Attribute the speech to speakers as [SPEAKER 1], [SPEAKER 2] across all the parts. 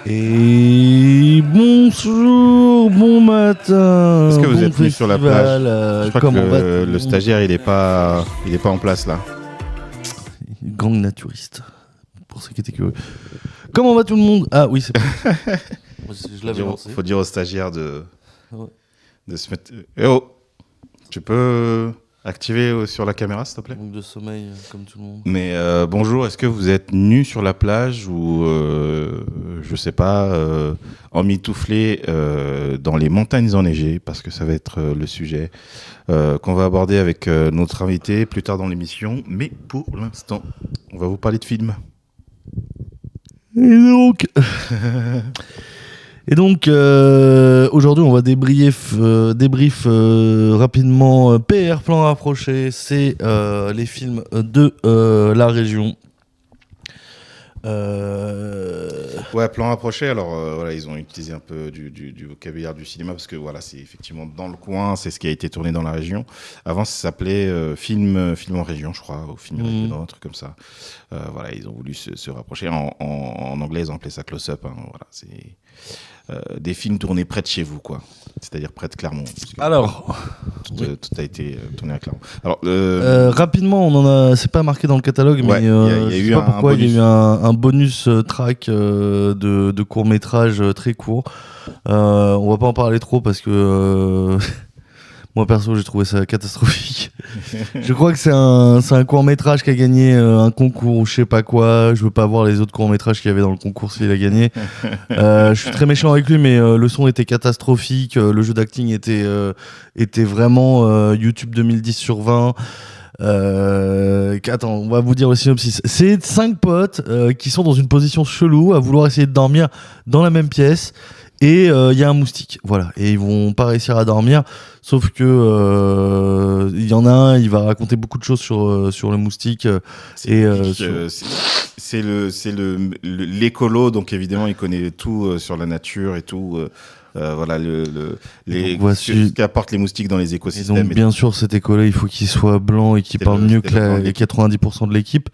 [SPEAKER 1] Et bonjour, bon matin.
[SPEAKER 2] Est-ce que vous
[SPEAKER 1] bon
[SPEAKER 2] êtes venu sur la plage Je crois
[SPEAKER 1] comment
[SPEAKER 2] que le stagiaire il est pas en place là.
[SPEAKER 1] Gang naturiste. Pour ceux qui étaient curieux. Comment va tout le monde? Ah oui, c'est bon. Je l'avais lancé.
[SPEAKER 2] Faut dire au stagiaire de se mettre. Eh oh, tu peux activer sur la caméra s'il te plaît?
[SPEAKER 1] Manque de sommeil comme tout le monde.
[SPEAKER 2] Mais bonjour, est-ce que vous êtes nu sur la plage ou je sais pas, emmitouflé dans les montagnes enneigées, parce que ça va être le sujet qu'on va aborder avec notre invité plus tard dans l'émission. Mais pour l'instant, on va vous parler de films.
[SPEAKER 1] Et donc, aujourd'hui, on va débrief rapidement PR Plan Rapproché. C'est les films de la région.
[SPEAKER 2] Ouais, Plan Rapproché. Alors voilà, ils ont utilisé un peu du vocabulaire du cinéma parce que voilà, c'est effectivement dans le coin, c'est ce qui a été tourné dans la région. Avant, ça s'appelait film en région, je crois, ou film régional, un truc comme ça. Voilà, ils ont voulu se rapprocher. En anglais, ils ont appelé ça close-up. Hein, voilà, c'est des films tournés près de chez vous, quoi. C'est-à-dire près de Clermont.
[SPEAKER 1] Alors,
[SPEAKER 2] tout a été tourné à Clermont. Alors,
[SPEAKER 1] rapidement, c'est pas marqué dans le catalogue,
[SPEAKER 2] ouais,
[SPEAKER 1] mais je sais pas pourquoi il y a eu un bonus track de court-métrage très court. On va pas en parler trop parce que moi perso j'ai trouvé ça catastrophique. Je crois que c'est un court-métrage qui a gagné un concours ou je sais pas quoi. Je veux pas voir les autres courts-métrages qu'il y avait dans le concours s'il a gagné. Je suis très méchant avec lui, mais le son était catastrophique. Le jeu d'acting était vraiment YouTube 2010 sur 20. Attends, on va vous dire le synopsis. C'est 5 potes qui sont dans une position chelou à vouloir essayer de dormir dans la même pièce. Et il y a un moustique, voilà. Et ils vont pas réussir à dormir, sauf que il y en a un, il va raconter beaucoup de choses sur le moustique. C'est
[SPEAKER 2] l'écolo, donc évidemment il connaît tout sur la nature et tout. Voilà ce qu'apportent les moustiques dans les écosystèmes.
[SPEAKER 1] Et donc bien sûr cet écolo, il faut qu'il soit blanc et qu'il parle mieux que les 90% de l'équipe.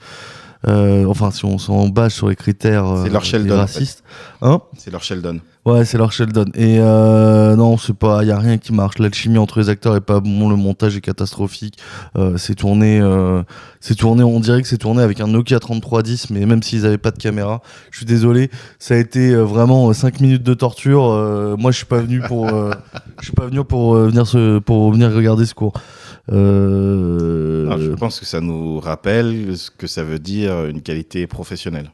[SPEAKER 1] Enfin, si on s'en base sur les critères
[SPEAKER 2] c'est leur Sheldon,
[SPEAKER 1] racistes, hein,
[SPEAKER 2] c'est leur Sheldon.
[SPEAKER 1] Ouais, c'est leur Sheldon. Et non, c'est pas, y a rien qui marche. L'alchimie entre les acteurs est pas bon, le montage est catastrophique. C'est tourné, on dirait que c'est tourné avec un Nokia 3310, mais même s'ils avaient pas de caméra, je suis désolé, ça a été vraiment 5 minutes de torture. Moi, je suis pas venu pour venir regarder ce cours.
[SPEAKER 2] Je pense que ça nous rappelle ce que ça veut dire une qualité professionnelle.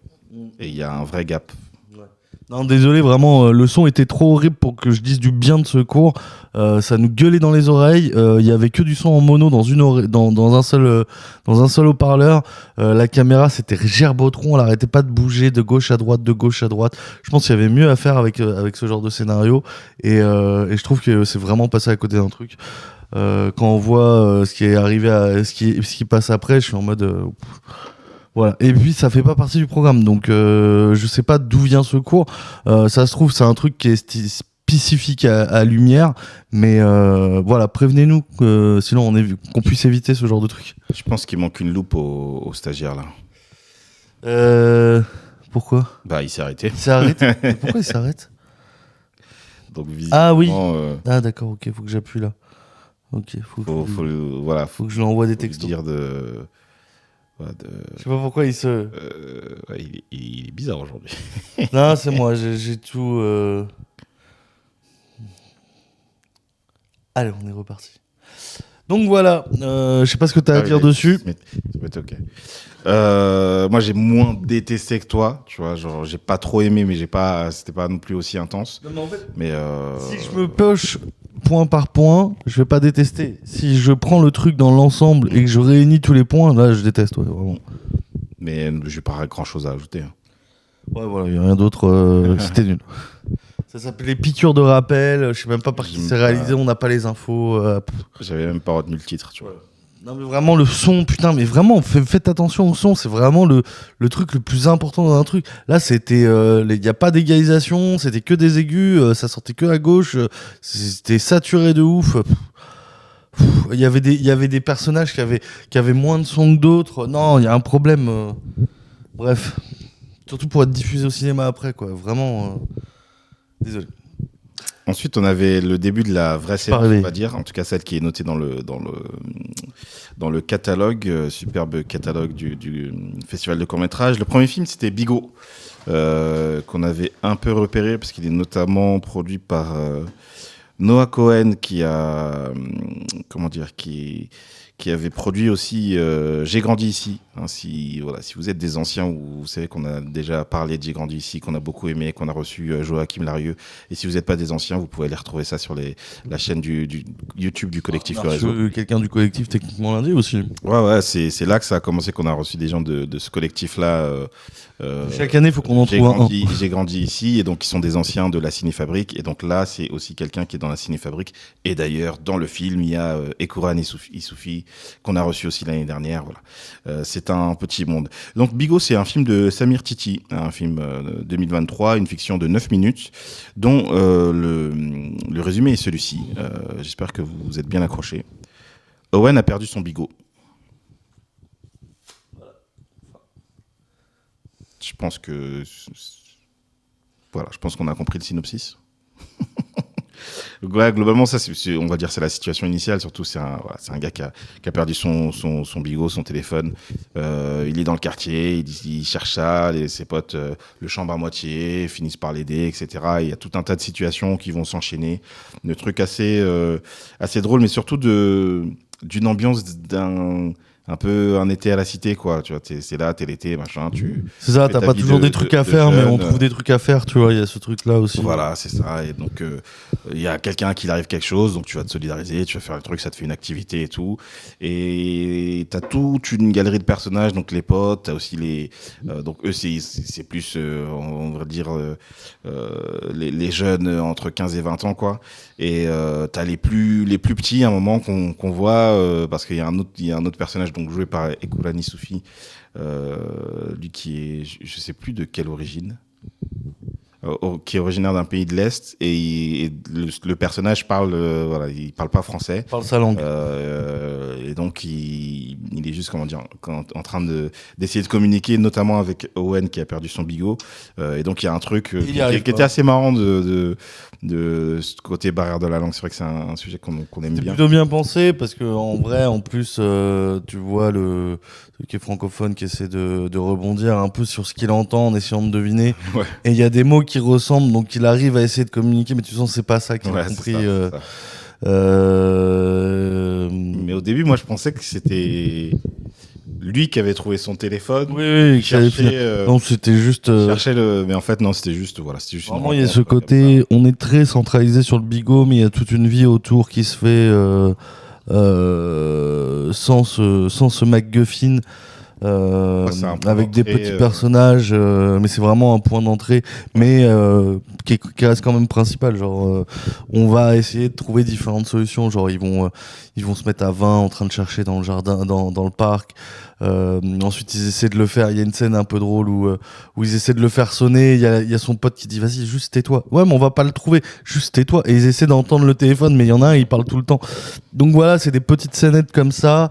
[SPEAKER 2] Et il y a un vrai gap.
[SPEAKER 1] Non, désolé, vraiment, le son était trop horrible pour que je dise du bien de ce cours. Ça nous gueulait dans les oreilles. Il y avait que du son en mono dans un seul haut-parleur. La caméra, c'était gerbotron. Elle arrêtait pas de bouger de gauche à droite, de gauche à droite. Je pense qu'il y avait mieux à faire avec ce genre de scénario. Et je trouve que c'est vraiment passé à côté d'un truc. Quand on voit ce qui est arrivé, ce qui passe après, je suis en mode. Voilà. Et puis ça fait pas partie du programme, donc je sais pas d'où vient ce cours. Ça se trouve c'est un truc qui est spécifique à Lumière, mais voilà, prévenez-nous sinon qu'on puisse éviter ce genre de truc.
[SPEAKER 2] Je pense qu'il manque une loupe au stagiaire là.
[SPEAKER 1] Pourquoi?
[SPEAKER 2] Bah il s'est arrêté.
[SPEAKER 1] Il s'arrête. Pourquoi il s'arrête?
[SPEAKER 2] Donc
[SPEAKER 1] ah oui. Ah d'accord, ok, faut que j'appuie là. Ok, faut que je lui envoie des textos.
[SPEAKER 2] Dire
[SPEAKER 1] Je sais pas pourquoi il se.
[SPEAKER 2] Il est bizarre aujourd'hui.
[SPEAKER 1] Non, c'est moi, j'ai tout. Allez, on est reparti. Donc voilà, je sais pas ce que t'as à dire dessus.
[SPEAKER 2] Ok. Moi, j'ai moins détesté que toi, tu vois. Genre, j'ai pas trop aimé, mais c'était pas non plus aussi intense.
[SPEAKER 1] Non, mais en fait,
[SPEAKER 2] mais
[SPEAKER 1] si je me poche point par point, je vais pas détester. Si je prends le truc dans l'ensemble et que je réunis tous les points, là, je déteste, ouais, vraiment.
[SPEAKER 2] Mais j'ai pas grand chose à ajouter. Hein.
[SPEAKER 1] Ouais, voilà, y a rien d'autre. C'était nul. Ça s'appelait Piqûre de rappel. Je sais même pas par qui c'est réalisé. On n'a pas les infos.
[SPEAKER 2] J'avais même pas retenu le titre, tu vois.
[SPEAKER 1] Non mais vraiment le son, putain, mais vraiment faites attention au son, c'est vraiment le truc le plus important dans un truc. Là c'était, y a pas d'égalisation, c'était que des aigus, ça sortait que à gauche, c'était saturé de ouf. Il y avait des personnages qui avaient moins de son que d'autres. Non, il y a un problème. Bref, Surtout pour être diffusé au cinéma après, quoi. Vraiment. Désolé.
[SPEAKER 2] Ensuite, on avait le début de la vraie série, on va dire, en tout cas celle qui est notée dans le catalogue, superbe catalogue du festival de court-métrage. Le premier film, c'était Bigot, qu'on avait un peu repéré, parce qu'il est notamment produit par Noah Cohen, qui avait produit aussi J'ai grandi ici. Hein, si vous êtes des anciens, vous savez qu'on a déjà parlé de J'ai grandi ici, qu'on a beaucoup aimé, qu'on a reçu Joachim Larieux. Et si vous n'êtes pas des anciens, vous pouvez aller retrouver ça sur la chaîne du YouTube du collectif Le Réseau.
[SPEAKER 1] Quelqu'un du collectif techniquement lundi aussi.
[SPEAKER 2] Ouais, c'est là que ça a commencé, qu'on a reçu des gens de ce collectif-là.
[SPEAKER 1] Chaque année, il faut qu'on en trouve un.
[SPEAKER 2] J'ai grandi ici, et donc ils sont des anciens de la Cinéfabrique. Et donc là, c'est aussi quelqu'un qui est dans la Cinéfabrique. Et d'ailleurs, dans le film, il y a Ekouran Issoufi, qu'on a reçu aussi l'année dernière. Voilà. C'est un petit monde. Donc Bigot, c'est un film de Samir Titi, un film 2023, une fiction de 9 minutes, dont le résumé est celui-ci. J'espère que vous êtes bien accrochés. Owen a perdu son bigot. Je pense qu'on a compris le synopsis. Ouais, globalement, ça, on va dire, c'est la situation initiale. Surtout, c'est un gars qui a perdu son bigot, son téléphone. Il est dans le quartier, il cherche ça. Ses potes le chambrent à moitié, finissent par l'aider, etc. Il y a tout un tas de situations qui vont s'enchaîner. Le truc assez drôle, mais surtout d'une ambiance un peu un été à la cité, quoi. Tu vois, c'est là, t'es l'été, machin.
[SPEAKER 1] C'est ça, t'as pas toujours des trucs à faire, mais on trouve des trucs à faire, tu vois. Il y a ce truc-là aussi.
[SPEAKER 2] Voilà, c'est ça. Et donc, il y a quelqu'un qui arrive quelque chose, donc tu vas te solidariser, tu vas faire le truc, ça te fait une activité et tout. Et t'as toute une galerie de personnages, donc les potes, t'as aussi donc eux, c'est plus, on va dire, les jeunes entre 15 et 20 ans, quoi. Et t'as les plus petits à un moment qu'on voit, parce qu'il y a un autre personnage, donc joué par Ekouran Issoufi, lui qui est, je sais plus de quelle origine, qui est originaire d'un pays de l'Est, et le personnage il parle pas français.
[SPEAKER 1] Il parle sa langue.
[SPEAKER 2] Et donc il est juste, comment dire, en train d'essayer de communiquer, notamment avec Owen qui a perdu son bigot. Et donc il y a un truc qui était assez marrant de ce côté barrière de la langue. C'est vrai que c'est un sujet qu'on aime bien.
[SPEAKER 1] C'est plutôt bien pensé, parce que en vrai, en plus, tu vois celui qui est francophone qui essaie de rebondir un peu sur ce qu'il entend en essayant de deviner.
[SPEAKER 2] Ouais.
[SPEAKER 1] Et il y a des mots qui ressemblent, donc il arrive à essayer de communiquer, mais tu sens que c'est pas ça qu'il a compris.
[SPEAKER 2] C'est ça. Mais au début, moi, je pensais que c'était lui qui avait trouvé son téléphone.
[SPEAKER 1] Oui, non, c'était juste.
[SPEAKER 2] Mais en fait, non, c'était juste. Voilà, c'était juste.
[SPEAKER 1] Vraiment, il y a ce côté. On est très centralisé sur le bigot, mais il y a toute une vie autour qui se fait sans ce MacGuffin. Avec des petits personnages, mais c'est vraiment un point d'entrée, mais qui reste quand même principal. Genre, on va essayer de trouver différentes solutions. Genre, ils vont se mettre à 20 en train de chercher dans le jardin, dans le parc. Ensuite, ils essaient de le faire. Il y a une scène un peu drôle où ils essaient de le faire sonner. Il y a son pote qui dit vas-y, juste tais-toi. Ouais, mais on va pas le trouver. Juste tais-toi. Et ils essaient d'entendre le téléphone, mais il y en a un, il parle tout le temps. Donc voilà, c'est des petites scénettes comme ça.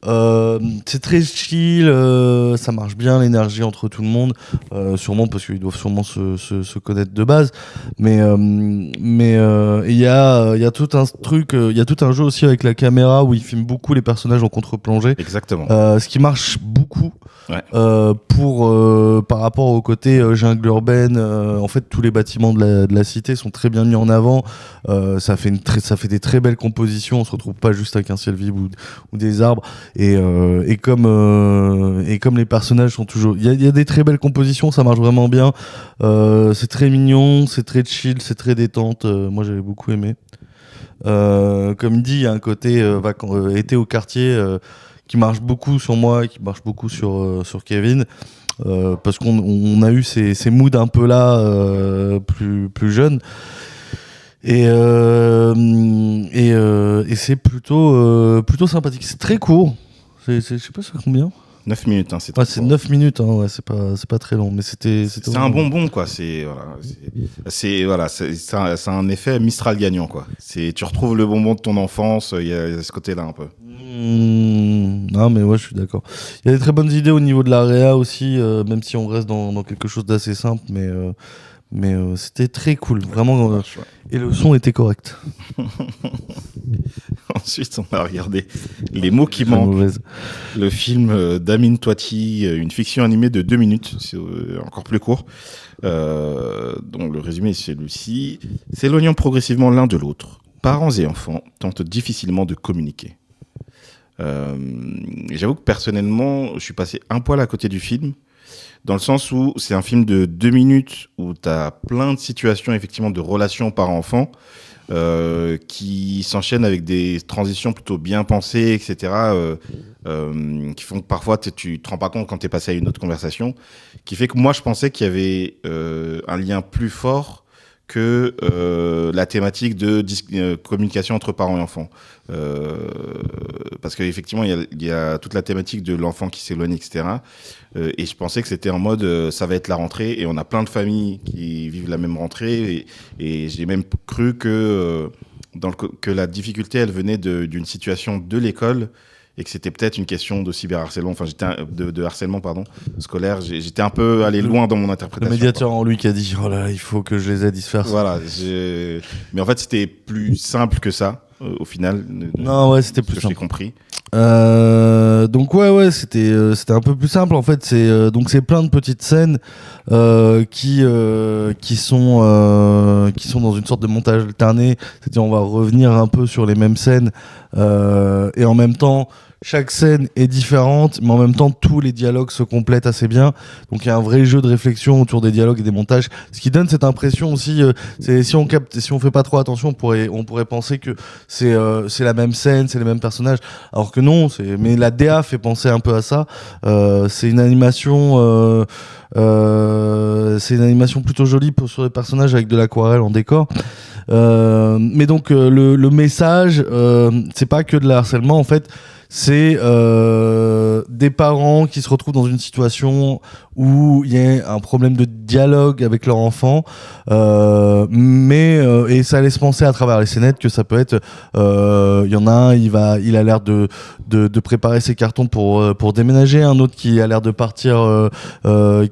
[SPEAKER 1] C'est très chill. Ça marche bien, l'énergie entre tout le monde. Sûrement parce qu'ils doivent sûrement se connaître de base. Mais il y a tout un truc. Il y a tout un jeu aussi avec la caméra où ils filment beaucoup les personnages en contre-plongée.
[SPEAKER 2] Exactement.
[SPEAKER 1] Ce qui marche beaucoup. Ouais. Par rapport au côté jungle urbaine, en fait tous les bâtiments de la cité sont très bien mis en avant. Ça fait des très belles compositions. On se retrouve pas juste avec un ciel vide ou des arbres. Et comme les personnages sont toujours, il y a des très belles compositions, ça marche vraiment bien. C'est très mignon, c'est très chill, c'est très détente. Moi j'avais beaucoup aimé. Comme il dit, il y a un côté été au quartier qui marche beaucoup sur moi et qui marche beaucoup sur Kevin, parce qu'on a eu ces moods un peu là plus jeunes, et c'est plutôt sympathique. C'est très court, je sais pas c'est combien.
[SPEAKER 2] 9 minutes, hein, c'est
[SPEAKER 1] 9 minutes, hein, ouais, c'est pas très long, mais c'était
[SPEAKER 2] un bonbon, quoi. C'est un effet Mistral gagnant, quoi. Tu retrouves le bonbon de ton enfance, il y a ce côté-là un peu.
[SPEAKER 1] Non, mais ouais, je suis d'accord. Il y a des très bonnes idées au niveau de la réa aussi, même si on reste dans quelque chose d'assez simple, mais c'était très cool, vraiment. Et le son était correct.
[SPEAKER 2] Ensuite, on a regardé Les mots qui manquent, le film d'Amin Touati, une fiction animée de 2 minutes, c'est encore plus court. Donc le résumé c'est celui-ci. S'éloignant progressivement l'un de l'autre, parents et enfants tentent difficilement de communiquer. J'avoue que personnellement, je suis passé un poil à côté du film, dans le sens où c'est un film de 2 minutes où tu as plein de situations effectivement de relations parents-enfants qui s'enchaînent avec des transitions plutôt bien pensées, etc. Qui font que parfois tu te rends pas compte quand tu es passé à une autre conversation, qui fait que moi je pensais qu'il y avait un lien plus fort que la thématique de communication entre parents et enfants. Parce qu'effectivement, il y a toute la thématique de l'enfant qui s'éloigne, etc. Et je pensais que c'était en mode, ça va être la rentrée, et on a plein de familles qui vivent la même rentrée, et j'ai même cru que, que la difficulté, elle venait d'une situation de l'école, et que c'était peut-être une question de cyberharcèlement, enfin de harcèlement scolaire. J'étais un peu allé loin dans mon interprétation.
[SPEAKER 1] Le médiateur en lui qui a dit oh là, il faut que je les aide, ils se fassent.
[SPEAKER 2] Voilà, mais en fait c'était plus simple que ça au final.
[SPEAKER 1] Non ouais, c'était plus simple.
[SPEAKER 2] J'ai compris.
[SPEAKER 1] Donc ouais, c'était un peu plus simple en fait. C'est plein de petites scènes qui sont dans une sorte de montage alterné. C'est-à-dire on va revenir un peu sur les mêmes scènes et en même temps chaque scène est différente, mais en même temps tous les dialogues se complètent assez bien. Donc il y a un vrai jeu de réflexion autour des dialogues et des montages, ce qui donne cette impression aussi. Si on fait pas trop attention, on pourrait penser que c'est la même scène, c'est les mêmes personnages, alors que non. Mais la DA fait penser un peu à ça. C'est une animation. C'est une animation plutôt jolie sur les personnages avec de l'aquarelle en décor. Mais donc le message, c'est pas que de harcèlement en fait. C'est des parents qui se retrouvent dans une situation où il y a un problème de dialogue avec leur enfant, et ça laisse penser à travers les scénettes que ça peut être, il y en a un, il a l'air de préparer ses cartons pour déménager, un autre qui a l'air de partir,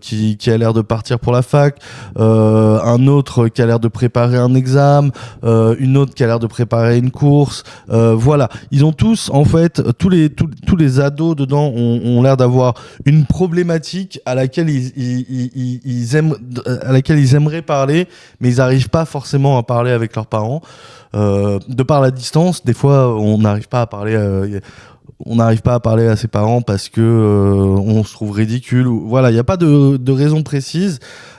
[SPEAKER 1] qui a l'air de partir pour la fac, un autre qui a l'air de préparer un examen, une autre qui a l'air de préparer une course, voilà, ils ont tous en fait tous les ados dedans ont l'air d'avoir une problématique à laquelle ils aimeraient parler, mais ils n'arrivent pas forcément à parler avec leurs parents. De par la distance, des fois, on n'arrive pas à parler. On n'arrive pas à parler à ses parents parce que on se trouve ridicule. Voilà, il n'y a pas de raison précise.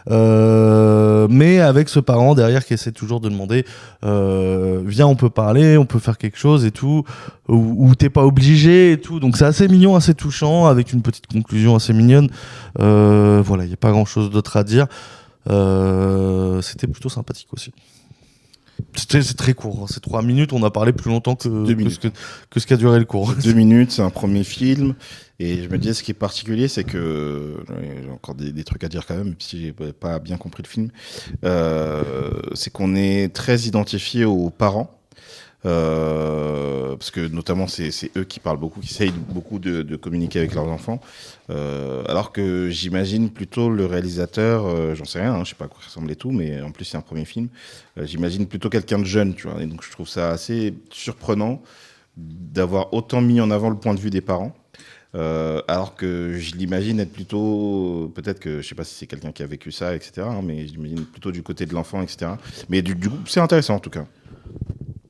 [SPEAKER 1] Mais avec ce parent derrière qui essaie toujours de demander viens, on peut parler, on peut faire quelque chose et tout, ou t'es pas obligé et tout. Donc c'est assez mignon, assez touchant, avec une petite conclusion assez mignonne. Voilà, il n'y a pas grand chose d'autre à dire. C'était plutôt sympathique aussi. C'est très court, hein. C'est 3 minutes, on a parlé plus longtemps que ce qu'a duré le cours.
[SPEAKER 2] 2 minutes, c'est un premier film. Et je me disais, ce qui est particulier, c'est que, j'ai encore des trucs à dire quand même, même si j'ai pas bien compris le film, c'est qu'on est très identifié aux parents. Parce que notamment c'est eux qui parlent beaucoup, qui essayent beaucoup de communiquer avec leurs enfants, alors que j'imagine plutôt le réalisateur, j'en sais rien, hein, je sais pas à quoi ressemble et tout, mais en plus c'est un premier film, j'imagine plutôt quelqu'un de jeune, tu vois, et donc je trouve ça assez surprenant d'avoir autant mis en avant le point de vue des parents. Alors que je l'imagine être plutôt, peut-être que je sais pas si c'est quelqu'un qui a vécu ça, etc., hein, mais je l'imagine plutôt du côté de l'enfant, etc. Mais du coup c'est intéressant en tout cas.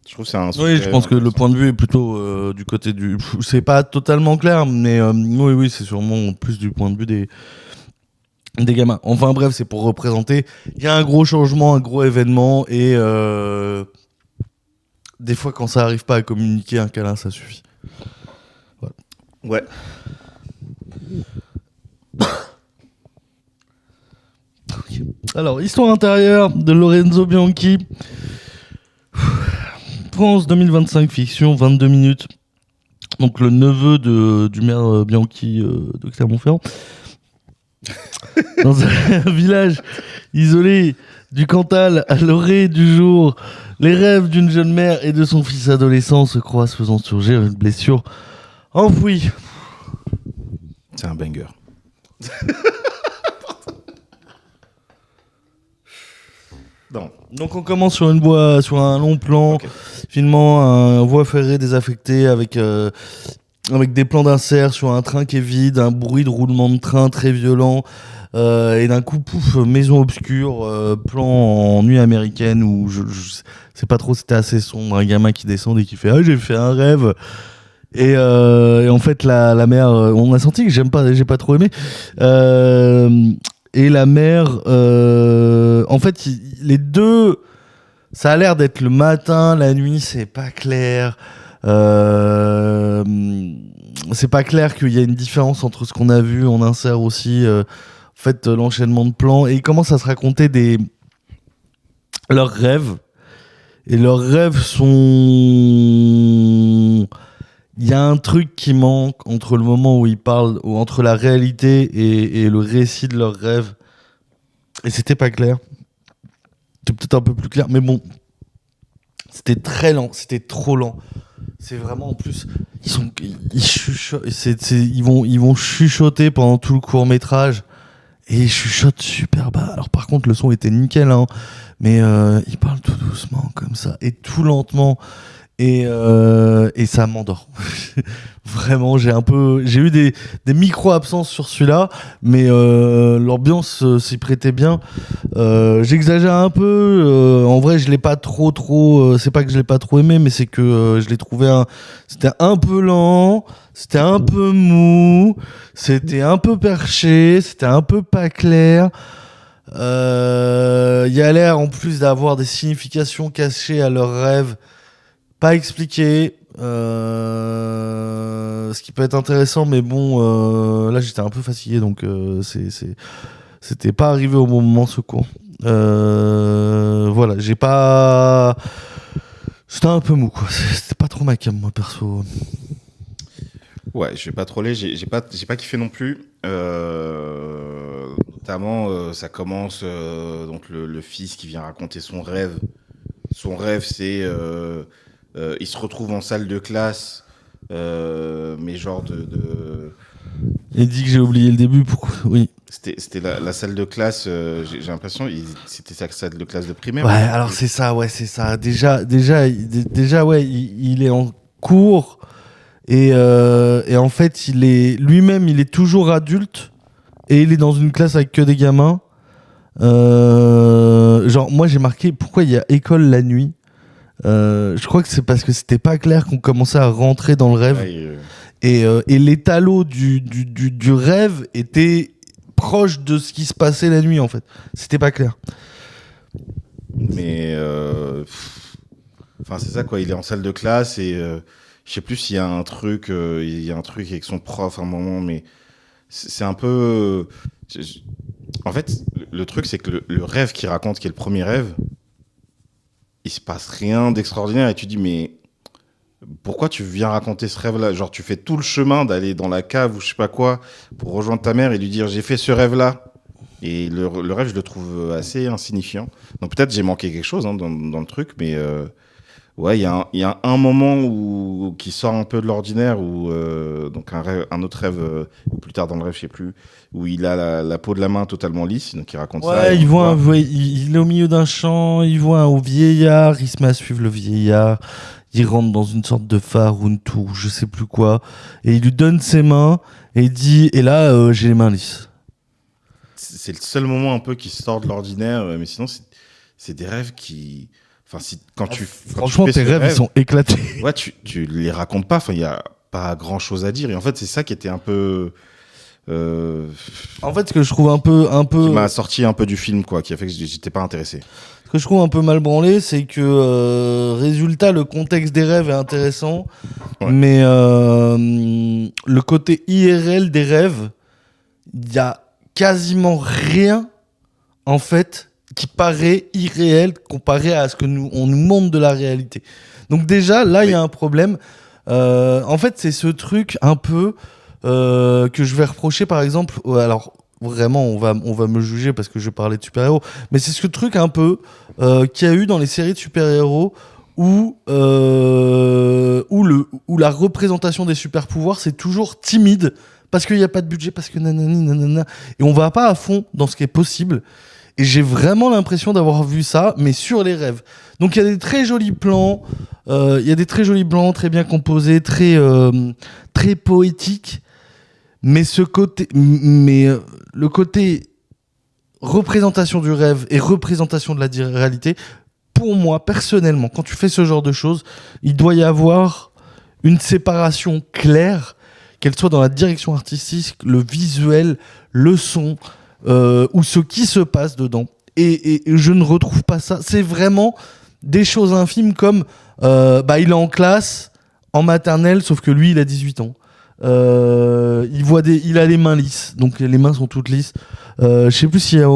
[SPEAKER 2] Je trouve que c'est un
[SPEAKER 1] oui, je pense que le point de vue est plutôt du côté du. C'est pas totalement clair, mais oui, c'est sûrement plus du point de vue des gamins. Enfin bref, c'est pour représenter. Il y a un gros changement, un gros événement, et des fois, quand ça arrive pas à communiquer, un câlin, ça suffit. Voilà.
[SPEAKER 2] Ouais.
[SPEAKER 1] Okay. Alors, histoire intérieure de Lorenzo Bianchi. France 2025 fiction, 22 minutes. Donc le neveu du maire Bianchi de Clermont-Ferrand. Dans un village isolé du Cantal, à l'orée du jour, les rêves d'une jeune mère et de son fils adolescent se croisent, faisant surgir une blessure Enfoui.
[SPEAKER 2] C'est un banger. Non.
[SPEAKER 1] Donc on commence sur un long plan,
[SPEAKER 2] Ok.
[SPEAKER 1] finalement un voie ferrée désaffectée avec des plans d'insert sur un train qui est vide, un bruit de roulement de train très violent, et d'un coup pouf, maison obscure, plan en nuit américaine où je sais pas trop, c'était assez sombre, un gamin qui descend et qui fait j'ai fait un rêve. Et en fait la mère, on a senti que j'ai pas trop aimé. Et la mère, en fait, les deux, ça a l'air d'être le matin, la nuit, c'est pas clair. C'est pas clair qu'il y a une différence entre ce qu'on a vu. On insère aussi, en fait, l'enchaînement de plans. Et ils commencent à se raconter leurs rêves. Et leurs rêves sont... Il y a un truc qui manque entre le moment où ils parlent, ou entre la réalité et le récit de leurs rêves. Et c'était pas clair. C'était peut-être un peu plus clair, mais bon. C'était très lent, c'était trop lent. C'est vraiment en plus, ils vont chuchoter pendant tout le court-métrage. Et ils chuchotent super bas. Alors par contre, le son était nickel, hein, mais ils parlent tout doucement comme ça et tout lentement. Et ça m'endort. Vraiment, j'ai eu des micro-absences sur celui-là, mais l'ambiance s'y prêtait bien. J'exagère un peu. En vrai, je l'ai pas trop. C'est pas que je l'ai pas trop aimé, mais c'est que je l'ai trouvé. C'était un peu lent, c'était un peu mou, c'était un peu perché, c'était un peu pas clair. Il y a l'air en plus d'avoir des significations cachées à leurs rêves. Pas expliqué, ce qui peut être intéressant, mais bon, là j'étais un peu fatigué, donc c'était pas arrivé au bon moment ce cours. Voilà, c'était un peu mou, quoi. C'était pas trop ma cam, moi perso.
[SPEAKER 2] Ouais, je vais pas troller, j'ai pas kiffé non plus. Notamment, ça commence donc le fils qui vient raconter son rêve. Son rêve, c'est il se retrouve en salle de classe, mais genre
[SPEAKER 1] Il dit que j'ai oublié le début, pourquoi? Oui.
[SPEAKER 2] C'était la salle de classe. J'ai l'impression c'était sa salle de classe de primaire.
[SPEAKER 1] Ouais, alors c'est ça, ouais, c'est ça. Déjà, ouais, il est en cours et en fait, il est toujours adulte et il est dans une classe avec que des gamins. Genre, moi j'ai marqué pourquoi il y a école la nuit. Je crois que c'est parce que c'était pas clair qu'on commençait à rentrer dans le rêve.
[SPEAKER 2] Ouais,
[SPEAKER 1] Et l'étalo du rêve était proche de ce qui se passait la nuit, en fait. C'était pas clair.
[SPEAKER 2] mais enfin c'est ça quoi. Il est en salle de classe et je sais plus s'il y a un truc, avec son prof à un moment, mais c'est un peu. En fait, le truc c'est que le rêve qu'il raconte, qui est le premier rêve, il se passe rien d'extraordinaire et tu dis mais pourquoi tu viens raconter ce rêve-là? Genre tu fais tout le chemin d'aller dans la cave ou je sais pas quoi pour rejoindre ta mère et lui dire j'ai fait ce rêve-là. Et le rêve, je le trouve assez insignifiant. Donc peut-être j'ai manqué quelque chose dans le truc, mais ouais, il y a un moment qui sort un peu de l'ordinaire, où donc un autre rêve, ou plus tard dans le rêve, je sais plus, où il a la peau de la main totalement lisse, donc il raconte ça.
[SPEAKER 1] Ouais, il est au milieu d'un champ, il voit un vieillard, il se met à suivre le vieillard, il rentre dans une sorte de phare ou une tour, je sais plus quoi, et il lui donne ses mains, et il dit, et là, j'ai les mains lisses.
[SPEAKER 2] C'est le seul moment un peu qui sort de l'ordinaire, mais sinon, c'est des rêves qui... Enfin,
[SPEAKER 1] Franchement, tes rêves, ils sont éclatés.
[SPEAKER 2] Ouais, tu les racontes pas, enfin, il y a pas grand-chose à dire, et en fait, c'est ça qui était un peu...
[SPEAKER 1] En fait, ce que je trouve un peu...
[SPEAKER 2] qui m'a sorti un peu du film, quoi, qui a fait que j'étais pas intéressé.
[SPEAKER 1] Ce que je trouve un peu mal branlé, c'est que, résultat, le contexte des rêves est intéressant,
[SPEAKER 2] Ouais.
[SPEAKER 1] mais le côté IRL des rêves, il y a quasiment rien, en fait, qui paraît irréel comparé à ce que on nous montre de la réalité. Donc déjà, là, il y a un problème. En fait, c'est ce truc un peu que je vais reprocher, par exemple... Alors, vraiment, on va me juger parce que je parlais de super-héros, mais c'est ce truc un peu qu'il y a eu dans les séries de super-héros où la représentation des super pouvoirs c'est toujours timide parce qu'il n'y a pas de budget, parce que nanani nanana, et on va pas à fond dans ce qui est possible. Et j'ai vraiment l'impression d'avoir vu ça, mais sur les rêves. Donc il y a des très jolis plans, très bien composés, très poétiques. Mais le côté représentation du rêve et représentation de la réalité, pour moi, personnellement, quand tu fais ce genre de choses, il doit y avoir une séparation claire, qu'elle soit dans la direction artistique, le visuel, le son, ou ce qui se passe dedans. Et je ne retrouve pas ça. C'est vraiment des choses infimes comme il est en classe, en maternelle, sauf que lui, il a 18 ans. Il a les mains lisses, donc les mains sont toutes lisses. Je sais plus s'il y a.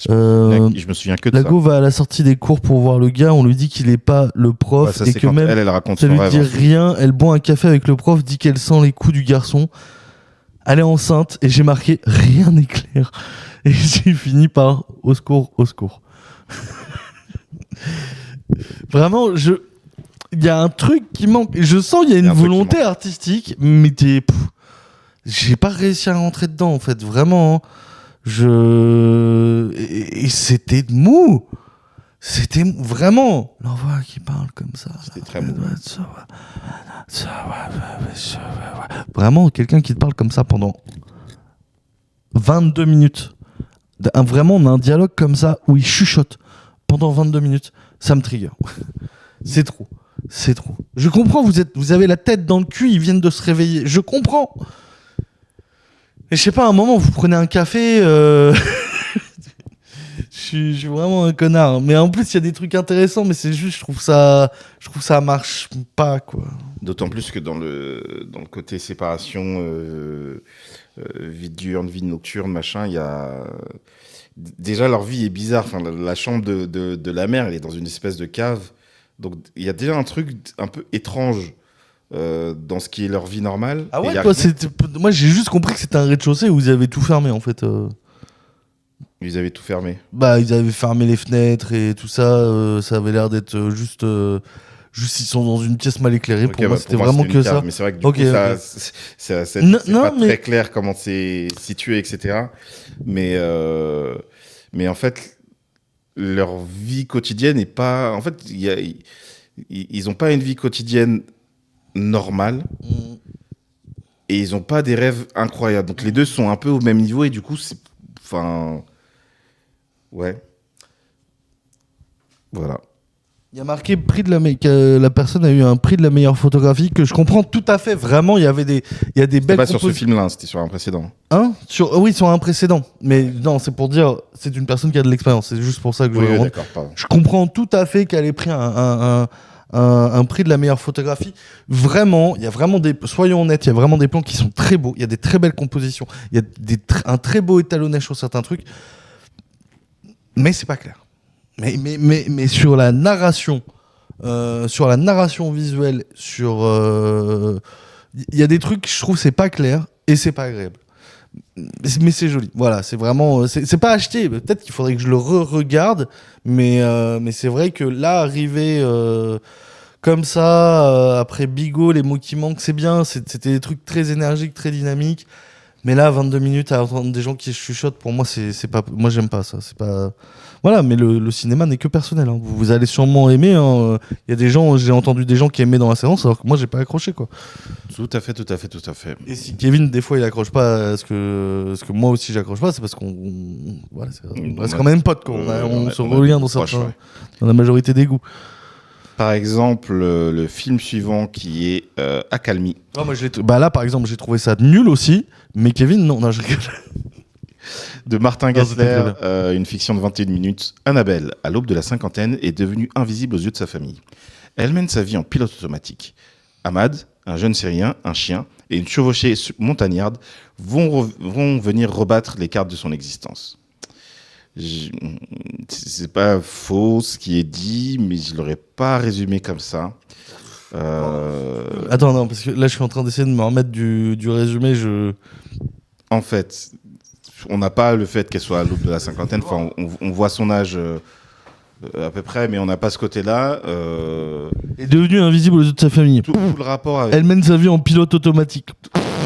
[SPEAKER 2] Je me souviens que de ça.
[SPEAKER 1] Lago va à la sortie des cours pour voir le gars. On lui dit qu'il est pas le prof,
[SPEAKER 2] Ouais, ça,
[SPEAKER 1] et que même
[SPEAKER 2] elle raconte
[SPEAKER 1] ça
[SPEAKER 2] son
[SPEAKER 1] lui
[SPEAKER 2] rêve,
[SPEAKER 1] dit
[SPEAKER 2] en fait.
[SPEAKER 1] rien. Elle boit un café avec le prof, dit qu'elle sent les coups du garçon. Elle est enceinte et j'ai marqué rien n'est clair. Et j'ai fini par au secours, au secours. Vraiment, il y a un truc qui manque. Je sens qu'il y a une volonté artistique, mais j'ai pas réussi à rentrer dedans en fait. Vraiment, et c'était mou. C'était vraiment l'envoi qui parle comme ça.
[SPEAKER 2] C'était très mou.
[SPEAKER 1] Vraiment, quelqu'un qui te parle comme ça pendant 22 minutes. Vraiment, on a un dialogue comme ça où il chuchote pendant 22 minutes. Ça me trigger. C'est trop. C'est trop. Je comprends, vous avez la tête dans le cul, ils viennent de se réveiller. Je comprends. Et je sais pas, à un moment, vous prenez un café. Je suis vraiment un connard. Mais en plus, il y a des trucs intéressants, mais c'est juste, je trouve ça marche pas, quoi.
[SPEAKER 2] D'autant plus que dans le côté séparation, vie diurne, vie nocturne, machin, il y a. Déjà, leur vie est bizarre. Enfin, la chambre de la mère, elle est dans une espèce de cave. Donc, il y a déjà un truc un peu étrange dans ce qui est leur vie normale.
[SPEAKER 1] Ah ouais, moi, j'ai juste compris que c'était un rez-de-chaussée où ils avaient tout fermé, en fait.
[SPEAKER 2] Ils avaient tout fermé.
[SPEAKER 1] Ils avaient fermé les fenêtres et tout ça. Ça avait l'air d'être juste ils sont dans une pièce mal éclairée.
[SPEAKER 2] Okay,
[SPEAKER 1] pour moi, c'était vraiment que ça.
[SPEAKER 2] Mais c'est vrai que du coup, c'est pas très clair comment c'est situé, etc. Mais en fait, leur vie quotidienne n'est pas... En fait, ils n'ont pas une vie quotidienne normale. Et ils n'ont pas des rêves incroyables. Donc les deux sont un peu au même niveau et du coup, c'est... Enfin... Ouais. Voilà.
[SPEAKER 1] Il y a marqué que la personne a eu un prix de la meilleure photographie, que je comprends tout à fait. Vraiment, il y a des belles
[SPEAKER 2] pas sur ce film-là, c'était sur un précédent.
[SPEAKER 1] Hein oui, sur un précédent. Mais non, c'est pour dire, c'est une personne qui a de l'expérience. C'est juste pour ça que je comprends tout à fait qu'elle ait pris un prix de la meilleure photographie. Vraiment, il y a vraiment soyons honnêtes, il y a vraiment des plans qui sont très beaux. Il y a des très belles compositions. Il y a un très beau étalonnage sur certains trucs. Mais c'est pas clair. Mais sur la narration visuelle, il y a des trucs, je trouve, c'est pas clair et c'est pas agréable. Mais c'est joli. Voilà, c'est vraiment, c'est pas acheté. Peut-être qu'il faudrait que je le re-regarde, mais c'est vrai que là, arriver comme ça, après Bigot, les mots qui manquent, c'est bien. C'était des trucs très énergiques, très dynamiques. Mais là, 22 minutes à entendre des gens qui chuchotent, pour moi, c'est pas. Moi, j'aime pas ça. C'est pas. Voilà, mais le cinéma n'est que personnel. Hein. Vous allez sûrement aimer. Hein. Il y a des gens, j'ai entendu des gens qui aimaient dans la séance, alors que moi, j'ai pas accroché, quoi.
[SPEAKER 2] Tout à fait.
[SPEAKER 1] Et si Kevin, des fois, il accroche pas à ce que moi aussi, j'accroche pas, c'est parce qu'on. Voilà, on reste quand même potes, quoi. On se relie dans la majorité des goûts.
[SPEAKER 2] Par exemple, le film suivant qui est Accalmie.
[SPEAKER 1] Oh, moi, là, par exemple, j'ai trouvé ça nul aussi, mais Kevin, non, je rigole.
[SPEAKER 2] De Martin Gessler, une fiction de 21 minutes. Annabelle, à l'aube de la cinquantaine, est devenue invisible aux yeux de sa famille. Elle mène sa vie en pilote automatique. Ahmad, un jeune Syrien, un chien et une chevauchée montagnarde vont venir rebattre les cartes de son existence. C'est pas faux ce qui est dit, mais je l'aurais pas résumé comme ça.
[SPEAKER 1] Attends, non, parce que là je suis en train d'essayer de me remettre du résumé.
[SPEAKER 2] En fait, on n'a pas le fait qu'elle soit à l'aube de la cinquantaine. Enfin, on voit son âge à peu près, mais on n'a pas ce côté-là.
[SPEAKER 1] Est devenu invisible aux yeux de sa famille.
[SPEAKER 2] Tout le rapport avec...
[SPEAKER 1] Elle mène sa vie en pilote automatique.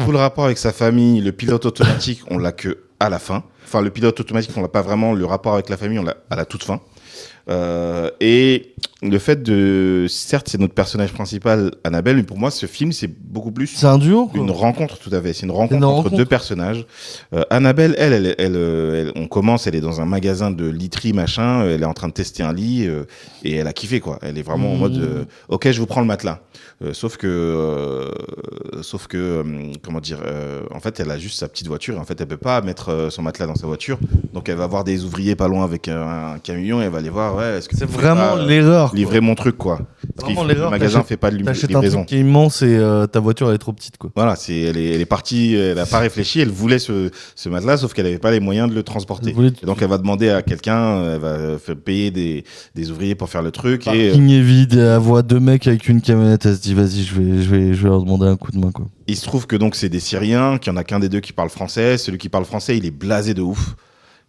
[SPEAKER 2] Tout le rapport avec sa famille, le pilote automatique, on l'a que à la fin. Enfin, le pilote automatique, on l'a pas vraiment. Le rapport avec la famille, on l'a à la toute fin. Et le fait de, certes, c'est notre personnage principal, Annabelle, mais pour moi, ce film, c'est beaucoup plus
[SPEAKER 1] C'est un duo, quoi.
[SPEAKER 2] une rencontre, tout à fait. C'est une rencontre entre deux personnages. Annabelle, elle, on commence, elle est dans un magasin de literie, machin. Elle est en train de tester un lit et elle a kiffé, quoi. Elle est vraiment en mode, ok, je vous prends le matelas. Sauf que, comment dire, en fait, elle a juste sa petite voiture. En fait, elle peut pas mettre son matelas dans sa voiture. Donc, elle va voir des ouvriers pas loin avec un camion et elle va aller voir. Ouais, est-ce que
[SPEAKER 1] c'est vraiment l'erreur.
[SPEAKER 2] Livrer mon truc, quoi. Parce
[SPEAKER 1] Vraiment
[SPEAKER 2] que
[SPEAKER 1] l'erreur.
[SPEAKER 2] le magasin fait pas de
[SPEAKER 1] T'achètes
[SPEAKER 2] livraison.
[SPEAKER 1] un truc qui est immense et ta voiture elle est trop petite, quoi.
[SPEAKER 2] Voilà, elle est partie, elle a pas réfléchi, elle voulait ce matelas, sauf qu'elle avait pas les moyens de le transporter. Et donc elle va demander à quelqu'un, elle va faire payer des ouvriers pour faire le truc.
[SPEAKER 1] Le parking est vide, elle voit deux mecs avec une camionnette, elle se dit vas-y, je vais leur demander un coup de main, quoi.
[SPEAKER 2] Il se trouve que donc c'est des Syriens, qu'il y en a qu'un des deux qui parle français. Celui qui parle français, il est blasé de ouf.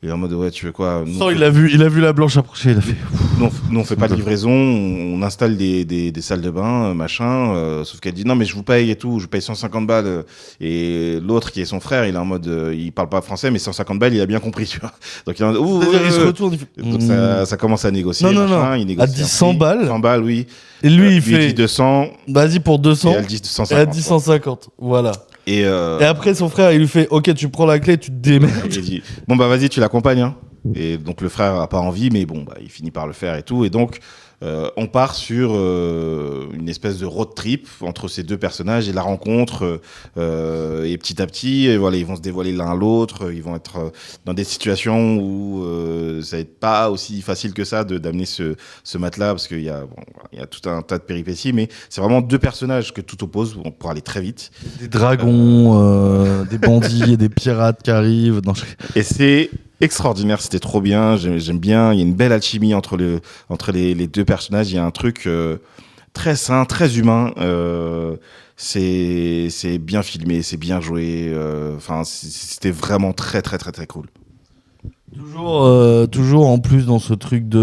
[SPEAKER 2] Il est en mode ouais, tu veux quoi?
[SPEAKER 1] Non, il a vu la blanche approcher, il a fait.
[SPEAKER 2] Nous on fait pas de livraison, on installe des salles de bain, machin. Sauf qu'elle dit non mais je vous paye et tout, je vous paye 150 balles. Et l'autre qui est son frère, il est en mode, il parle pas français, mais 150 balles, il a bien compris, tu vois. Donc il est en mode,
[SPEAKER 1] il se retourne, il fait.
[SPEAKER 2] Donc ça commence à négocier.
[SPEAKER 1] Non.
[SPEAKER 2] Il négocie.
[SPEAKER 1] Elle dit 100 balles.
[SPEAKER 2] 100 balles, oui.
[SPEAKER 1] Et lui, il fait.
[SPEAKER 2] dit 200.
[SPEAKER 1] Vas-y pour 200.
[SPEAKER 2] Et elle dit 150.
[SPEAKER 1] Et elle dit 150. Voilà.
[SPEAKER 2] Et
[SPEAKER 1] après, son frère, il lui fait ok, tu prends la clé, tu te démerdes.
[SPEAKER 2] Il dit bon, bah vas-y, tu l'accompagnes, hein. Et donc le frère a pas envie, mais bon, bah, il finit par le faire et tout. Et donc on part sur une espèce de road trip entre ces deux personnages et la rencontre. Et petit à petit, et voilà, ils vont se dévoiler l'un à l'autre. Ils vont être dans des situations où ça va être pas aussi facile que ça d'amener ce matelas parce qu'il y a tout un tas de péripéties. Mais c'est vraiment deux personnages que tout oppose pour aller très vite.
[SPEAKER 1] Des dragons, des bandits et des pirates qui arrivent.
[SPEAKER 2] Et c'est extraordinaire, c'était trop bien, j'aime bien, il y a une belle alchimie entre les deux personnages, il y a un truc très sain, très humain, c'est bien filmé, c'est bien joué, enfin c'était vraiment très très très très cool.
[SPEAKER 1] Toujours en plus dans ce truc de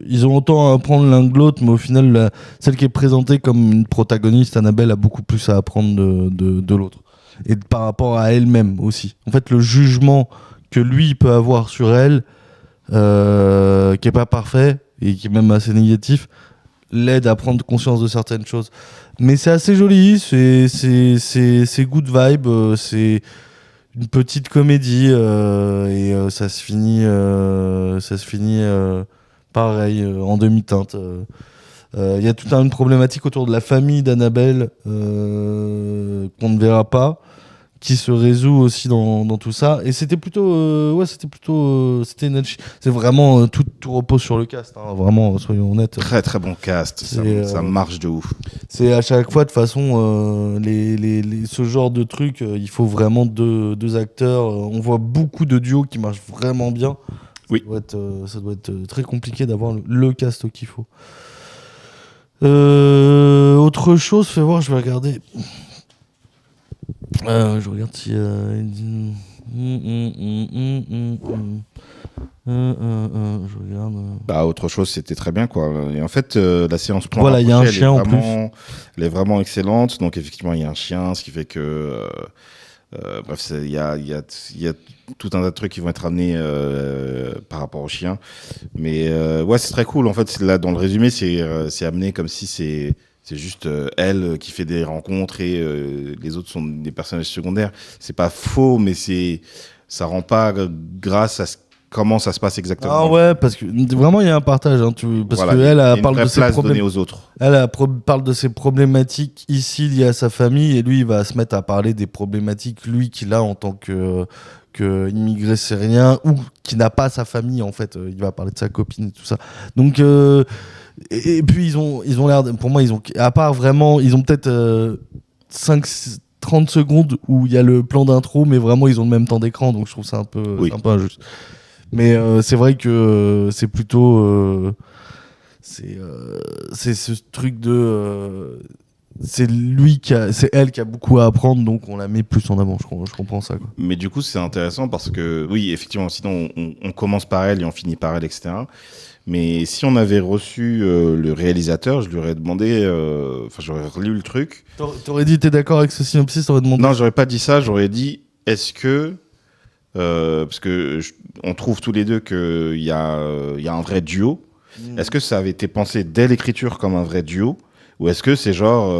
[SPEAKER 1] ils ont autant à apprendre l'un de l'autre, mais au final celle qui est présentée comme une protagoniste, Annabelle, a beaucoup plus à apprendre de l'autre. Et par rapport à elle-même aussi. En fait, le jugement que lui peut avoir sur elle, qui est pas parfait et qui est même assez négatif, l'aide à prendre conscience de certaines choses. Mais c'est assez joli, c'est good vibe, c'est une petite comédie et ça se finit pareil en demi-teinte. Il y a toute une problématique autour de la famille d'Annabelle qu'on ne verra pas, qui se résout aussi dans tout ça. Et c'était plutôt c'est vraiment tout repose sur le cast, hein, vraiment, soyons honnêtes.
[SPEAKER 2] Très très bon cast, ça marche de ouf.
[SPEAKER 1] C'est à chaque fois de façon ce genre de truc, il faut vraiment deux acteurs. On voit beaucoup de duos qui marchent vraiment bien.
[SPEAKER 2] Oui.
[SPEAKER 1] Ça doit être très compliqué d'avoir le cast qu'il faut. Autre chose, fais voir, je vais regarder. Je regarde si. Je regarde.
[SPEAKER 2] Bah, autre chose, c'était très bien, quoi. Et en fait, la séance plan.
[SPEAKER 1] Voilà, il y a un chien en plus.
[SPEAKER 2] Elle est vraiment excellente. Donc, effectivement, il y a un chien, ce qui fait que. Bref, il y a tout un tas de trucs qui vont être amenés par rapport au chien. Mais ouais, c'est très cool. En fait, là, dans le résumé, c'est amené comme si c'est juste elle qui fait des rencontres et les autres sont des personnages secondaires. C'est pas faux, mais ça rend pas grâce à comment ça se passe exactement.
[SPEAKER 1] Ah ouais, parce que vraiment il y a un partage, hein, parce
[SPEAKER 2] voilà,
[SPEAKER 1] que elle parle de ses
[SPEAKER 2] problèmes aux autres.
[SPEAKER 1] Elle parle de ses problématiques ici liées à sa famille et lui il va se mettre à parler des problématiques lui qu'il a en tant que immigré syrien ou qui n'a pas sa famille en fait. Il va parler de sa copine et tout ça. Donc et puis ils ont l'air pour moi à part vraiment ils ont peut-être 30 secondes où il y a le plan d'intro mais vraiment ils ont le même temps d'écran donc je trouve ça un peu injuste. Mais c'est vrai que c'est plutôt c'est ce truc de c'est elle qui a beaucoup à apprendre, donc on la met plus en avant. Je comprends ça, quoi.
[SPEAKER 2] Mais du coup, c'est intéressant parce que, oui, effectivement, sinon on commence par elle et on finit par elle, etc. Mais si on avait reçu le réalisateur, je lui aurais demandé, j'aurais relu le truc.
[SPEAKER 1] T'aurais dit, t'es d'accord avec ce synopsis, t'aurais demandé.
[SPEAKER 2] Non, j'aurais pas dit ça, j'aurais dit, est-ce que, parce que on trouve tous les deux qu'il y a un vrai duo, est-ce que ça avait été pensé dès l'écriture comme un vrai duo? Ou est-ce que c'est genre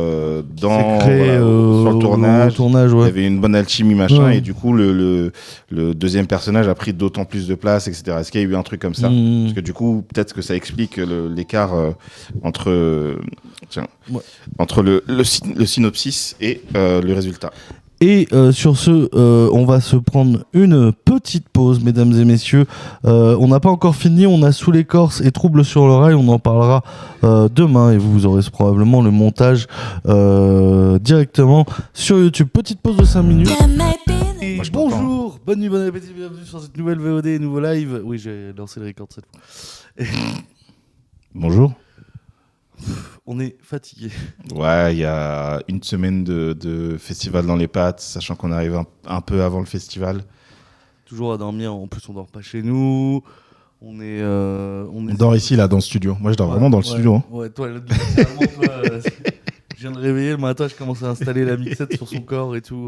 [SPEAKER 2] dans
[SPEAKER 1] créé,
[SPEAKER 2] sur le tournage,
[SPEAKER 1] ouais.
[SPEAKER 2] il y avait une bonne alchimie machin et du coup le deuxième personnage a pris d'autant plus de place, etc. Est-ce qu'il y a eu un truc comme ça? Parce que du coup peut-être que ça explique l'écart entre le synopsis et le résultat.
[SPEAKER 1] Et sur ce, on va se prendre une petite pause, mesdames et messieurs. On n'a pas encore fini, on a Sous l'écorce et Trouble sur l'oreille, on en parlera demain et vous aurez probablement le montage directement sur YouTube. Petite pause de 5 minutes. Et bonjour, bonne nuit, bon appétit, bienvenue sur cette nouvelle VOD et nouveau live. Oui, j'ai lancé le record cette fois.
[SPEAKER 2] Bonjour.
[SPEAKER 1] On est fatigué.
[SPEAKER 2] Ouais, il y a une semaine de festival dans les pattes, sachant qu'on arrive un peu avant le festival.
[SPEAKER 1] Toujours à dormir, en plus on dort pas chez nous. On
[SPEAKER 2] dort ici, là, dans le studio. Moi, je dors vraiment dans le studio. Hein.
[SPEAKER 1] Ouais, toi, je viens de réveiller le matin, je commence à installer la mixette sur son corps et tout.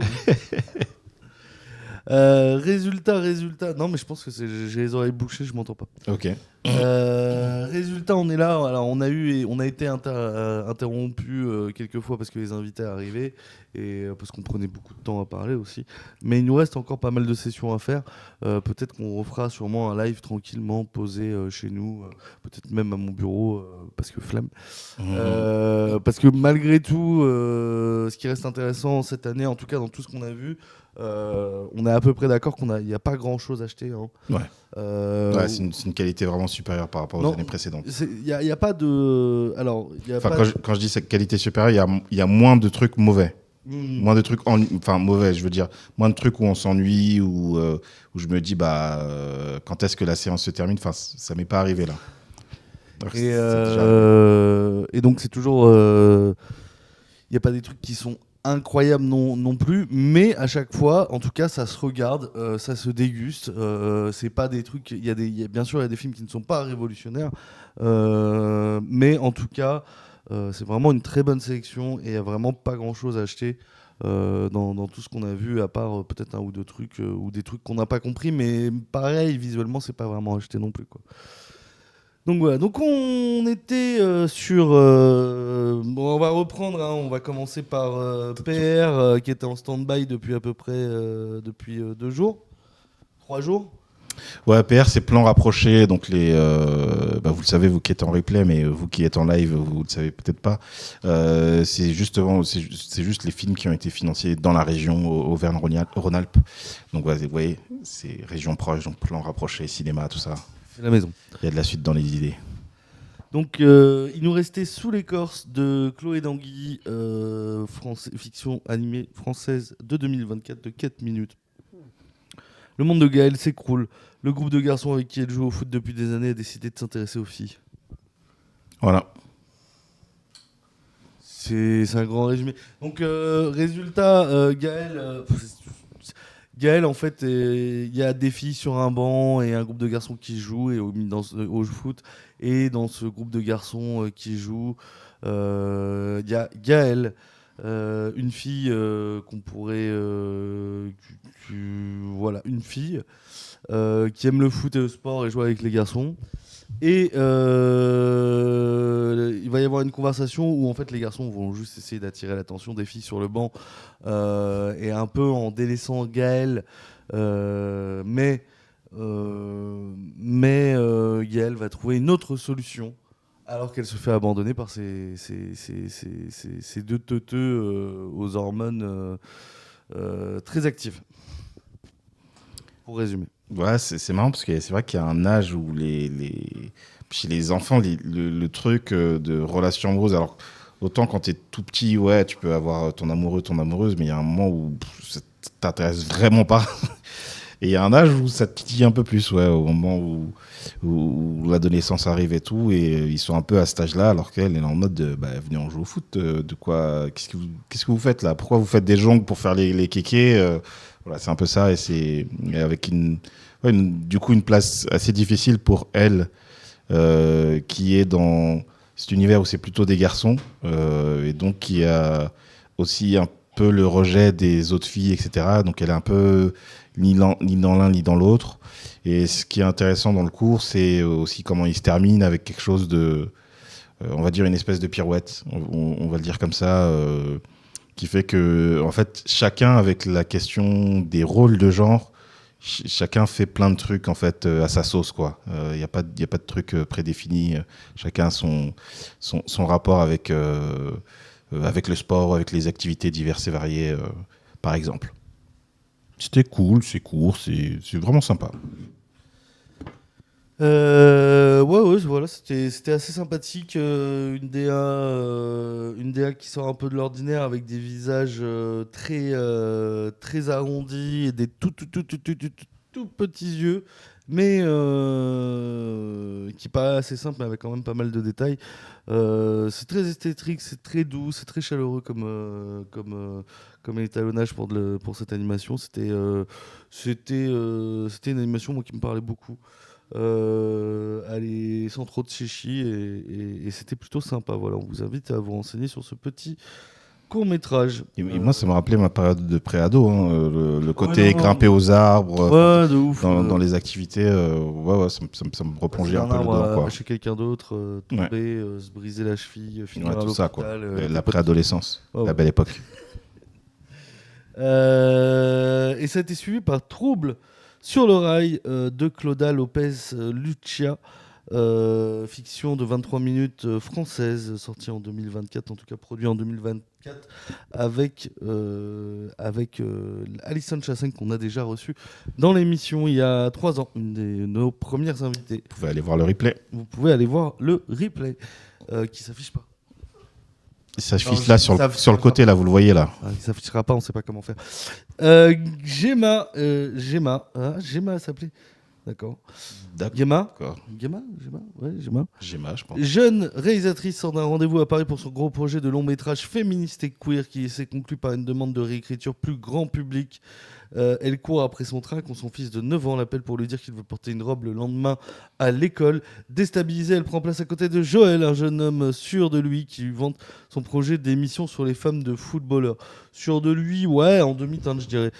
[SPEAKER 1] Résultat. Non, mais je pense que j'ai les oreilles bouchées, je m'entends pas.
[SPEAKER 2] Ok.
[SPEAKER 1] Résultat, on est là. Alors, on a été interrompu quelques fois parce que les invités arrivaient et parce qu'on prenait beaucoup de temps à parler aussi. Mais il nous reste encore pas mal de sessions à faire. Peut-être qu'on refera sûrement un live tranquillement posé chez nous, peut-être même à mon bureau parce que flemme. Parce que malgré tout, ce qui reste intéressant cette année, en tout cas dans tout ce qu'on a vu. On est à peu près d'accord qu'il n'y a pas grand chose à acheter. Hein.
[SPEAKER 2] Ouais. C'est une qualité vraiment supérieure par rapport aux années précédentes.
[SPEAKER 1] Il n'y a pas de. Alors,
[SPEAKER 2] quand je dis cette qualité supérieure, il y a moins de trucs mauvais. Moins de trucs mauvais, je veux dire. Moins de trucs où on s'ennuie, où je me dis, quand est-ce que la séance se termine? Ça m'est pas arrivé là.
[SPEAKER 1] Donc, et donc, c'est toujours. Il n'y a pas des trucs qui sont incroyable non plus, mais à chaque fois, en tout cas, ça se regarde, ça se déguste. C'est pas des trucs. Bien sûr, il y a des films qui ne sont pas révolutionnaires, mais en tout cas, c'est vraiment une très bonne sélection et il y a vraiment pas grand-chose à acheter dans tout ce qu'on a vu, à part peut-être un ou deux trucs ou des trucs qu'on n'a pas compris, mais pareil, visuellement, c'est pas vraiment acheté non plus, quoi. Donc voilà, donc on était sur... bon, on va reprendre, hein, on va commencer par PR qui était en stand-by depuis à peu près 2 jours, 3 jours.
[SPEAKER 2] Ouais, PR c'est plan rapproché, donc vous le savez vous qui êtes en replay, mais vous qui êtes en live vous le savez peut-être pas. C'est juste les films qui ont été financés dans la région Auvergne-Rhône-Alpes. Donc vous voyez, c'est région proche, donc plan rapproché, cinéma, tout ça.
[SPEAKER 1] C'est la maison.
[SPEAKER 2] Il y a de la suite dans les idées.
[SPEAKER 1] Donc il nous restait Sous l'écorce de Chloé Danguy, fiction animée française de 2024 de 4 minutes. Le monde de Gaël s'écroule. Le groupe de garçons avec qui elle joue au foot depuis des années a décidé de s'intéresser aux filles. Voilà. C'est un grand résumé. Donc, résultat, Gaël, en fait, il y a des filles sur un banc et un groupe de garçons qui jouent au foot. Et dans ce groupe de garçons qui jouent, il y a Gaël, une fille qu'on pourrait... voilà, une fille qui aime le foot et le sport et jouer avec les garçons. Et il va y avoir une conversation où en fait les garçons vont juste essayer d'attirer l'attention des filles sur le banc et un peu en délaissant Gaël, mais Gaël va trouver une autre solution alors qu'elle se fait abandonner par ces deux teuteux aux hormones très actives. Pour résumer.
[SPEAKER 2] Ouais, c'est marrant parce que c'est vrai qu'il y a un âge où chez les enfants, le truc de relation amoureuse, alors autant quand t'es tout petit, ouais, tu peux avoir ton amoureux, ton amoureuse, mais il y a un moment où ça t'intéresse vraiment pas. Et il y a un âge où ça te titille un peu plus, ouais, au moment où l'adolescence arrive et tout, et ils sont un peu à cet âge-là, alors qu'elle est en mode de, bah, venez, on joue au foot, de quoi, qu'est-ce que vous faites là? Pourquoi vous faites des jongles pour faire les kékés? Voilà, c'est un peu ça, et avec du coup, une place assez difficile pour elle, qui est dans cet univers où c'est plutôt des garçons, et donc qui a aussi un peu le rejet des autres filles, etc. Donc elle est un peu ni dans l'un ni dans l'autre. Et ce qui est intéressant dans le cours, c'est aussi comment il se termine avec quelque chose de, on va dire une espèce de pirouette, on va le dire comme ça, qui fait que, en fait, chacun avec la question des rôles de genre, chacun fait plein de trucs en fait à sa sauce, quoi. Il y a pas de truc prédéfini. Chacun a son rapport avec avec le sport, avec les activités diverses et variées, par exemple. C'était cool, c'est court, c'est vraiment sympa.
[SPEAKER 1] Ouais, voilà, c'était assez sympathique. Une DA qui sort un peu de l'ordinaire avec des visages très arrondis et des tout petits yeux, mais qui paraît assez simple, mais avec quand même pas mal de détails. C'est très esthétique, c'est très doux, c'est très chaleureux comme étalonnage pour cette animation. C'était une animation moi, qui me parlait beaucoup. Allez, sans trop de chichi et c'était plutôt sympa. Voilà, on vous invite à vous renseigner sur ce petit court-métrage.
[SPEAKER 2] Et moi, ça me rappelait ma période de pré-ado, hein, le côté
[SPEAKER 1] Ouais, non,
[SPEAKER 2] grimper aux arbres,
[SPEAKER 1] Ouais, de ouf.
[SPEAKER 2] dans les activités, ouais, ça me replongeait un peu dedans, quoi.
[SPEAKER 1] Chez quelqu'un d'autre, tomber,
[SPEAKER 2] Ouais.
[SPEAKER 1] se briser la cheville, finir
[SPEAKER 2] Ouais,
[SPEAKER 1] à
[SPEAKER 2] tout ça, quoi.
[SPEAKER 1] l'hôpital.
[SPEAKER 2] La préadolescence,
[SPEAKER 1] Ouais, ouais.
[SPEAKER 2] la belle époque.
[SPEAKER 1] Et ça a été suivi par Trouble sur le rail de Cloda Lopez Lucia, fiction de 23 minutes française, sortie en 2024, en tout cas produit en 2024, avec Alison Chassagne qu'on a déjà reçue dans l'émission il y a 3 ans, une de nos premières invitées.
[SPEAKER 2] Vous pouvez aller voir le replay.
[SPEAKER 1] Vous pouvez aller voir le replay qui s'affiche pas.
[SPEAKER 2] Ça s'affiche là sur le côté, là, vous le voyez là.
[SPEAKER 1] Il s'affichera pas, on sait pas comment faire. Gemma, elle s'appelait. D'accord. Gemma, ouais, Gemma.
[SPEAKER 2] Gemma, je pense.
[SPEAKER 1] Jeune réalisatrice sort d'un rendez-vous à Paris pour son gros projet de long métrage féministe et queer qui s'est conclu par une demande de réécriture plus grand public. Elle court après son train quand son fils de 9 ans l'appelle pour lui dire qu'il veut porter une robe le lendemain à l'école. Déstabilisée, elle prend place à côté de Joël, un jeune homme sûr de lui qui lui vante son projet d'émission sur les femmes de footballeurs. Sûr de lui, ouais, en demi-teinte, je dirais.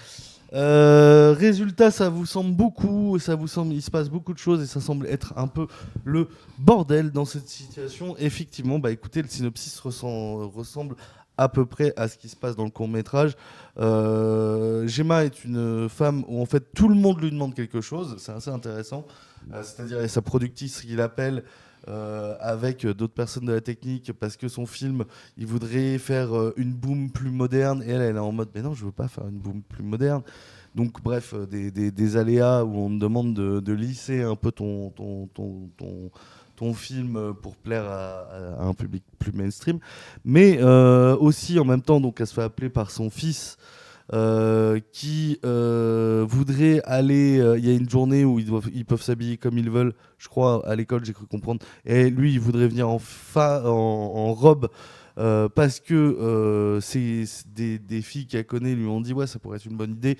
[SPEAKER 1] Résultat, ça vous semble beaucoup, il se passe beaucoup de choses et ça semble être un peu le bordel dans cette situation. Effectivement, bah écoutez, le synopsis ressemble à peu près à ce qui se passe dans le court-métrage. Gemma est une femme où en fait tout le monde lui demande quelque chose, c'est assez intéressant. C'est-à-dire sa productrice qui l'appelle avec d'autres personnes de la technique parce que son film, il voudrait faire une boom plus moderne et elle est en mode mais non, je veux pas faire une boom plus moderne. Donc bref, des aléas où on te demande de lisser un peu ton film pour plaire à un public plus mainstream, mais aussi en même temps, donc elle se fait appeler par son fils qui voudrait aller. Il y a une journée où ils peuvent s'habiller comme ils veulent, je crois, à l'école, j'ai cru comprendre. Et lui, il voudrait venir en robe. Parce que c'est des filles qu'elle connaît lui ont dit ouais ça pourrait être une bonne idée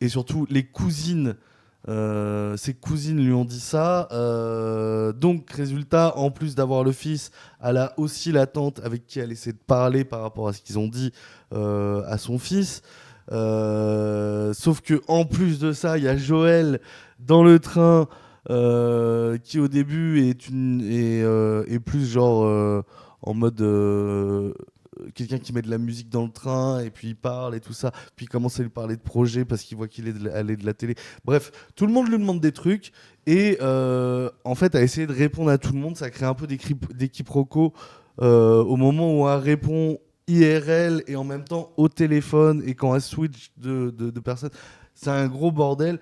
[SPEAKER 1] et surtout les cousines ses cousines lui ont dit ça donc résultat en plus d'avoir le fils elle a aussi la tante avec qui elle essaie de parler par rapport à ce qu'ils ont dit à son fils sauf que en plus de ça il y a Joël dans le train qui au début est plus genre en mode quelqu'un qui met de la musique dans le train et puis il parle et tout ça, puis il commence à lui parler de projet parce qu'il voit qu'il est de la télé. Bref, tout le monde lui demande des trucs et en fait à essayer de répondre à tout le monde, ça crée un peu des quiproquos au moment où elle répond IRL et en même temps au téléphone et quand elle switch de personnes, c'est un gros bordel.